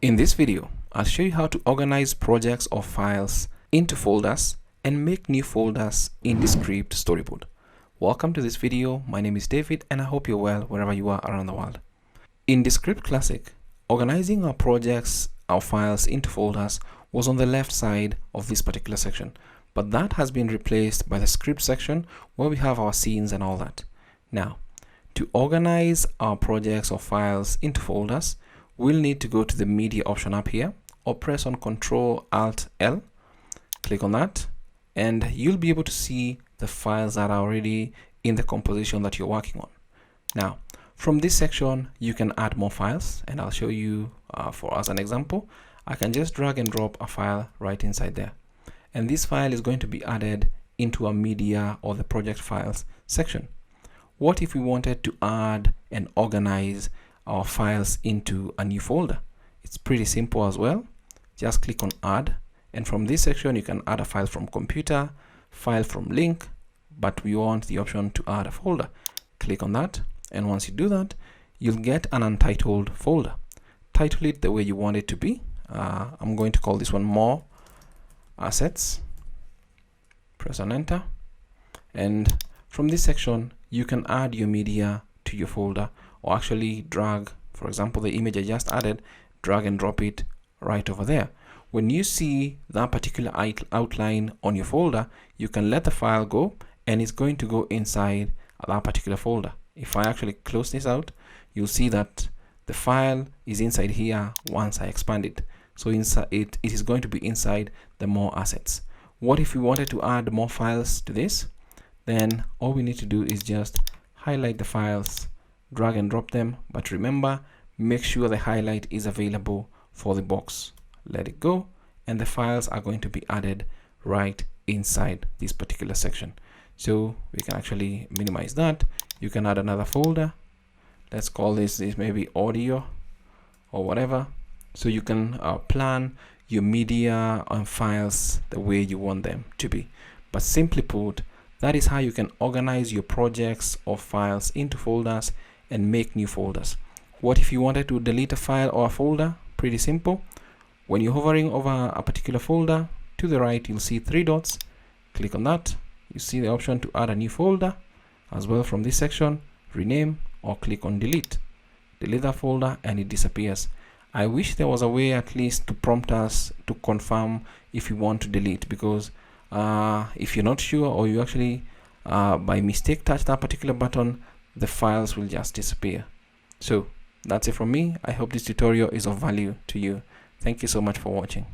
In this video, I'll show you how to organize projects or files into folders and make new folders in Descript Storyboard. Welcome to this video. My name is David and I hope you're well wherever you are around the world. In Descript Classic, organizing our projects, our files into folders was on the left side of this particular section, but that has been replaced by the script section where we have our scenes and all that. Now, to organize our projects or files into folders, we'll need to go to the media option up here or press on Ctrl-Alt-L, click on that, and you'll be able to see the files that are already in the composition that you're working on. Now, from this section, you can add more files, and I'll show you for as an example. I can just drag and drop a file right inside there. And this file is going to be added into a media or the project files section. What if we wanted to add and organize our files into a new folder? It's pretty simple as well. Just click on add, and from this section you can add a file from computer, file from link, but we want the option to add a folder. Click on that, and once you do that, you'll get an untitled folder. Title it the way you want it to be. I'm going to call this one more assets. Press on enter, and from this section you can add your media to your folder, or actually drag, for example, the image I just added, drag and drop it right over there. When you see that particular outline on your folder, you can let the file go and it's going to go inside that particular folder. If I actually close this out, you'll see that the file is inside here once I expand it. So inside it is going to be inside the more assets. What if we wanted to add more files to this? Then all we need to do is just highlight the files, drag and drop them, but remember, make sure the highlight is available for the box. Let it go, and the files are going to be added right inside this particular section. So we can actually minimize that. You can add another folder. Let's call this maybe audio or whatever. So you can plan your media and files the way you want them to be. But simply put, that is how you can organize your projects or files into folders and make new folders. What if you wanted to delete a file or a folder? Pretty simple. When you're hovering over a particular folder, to the right you'll see three dots. Click on that. You see the option to add a new folder. As well, from this section, rename or click on delete. Delete that folder and it disappears. I wish there was a way at least to prompt us to confirm if you want to delete, because if you're not sure, or you actually by mistake touch that particular button, the files will just disappear. So that's it from me. I hope this tutorial is of value to you. Thank you so much for watching.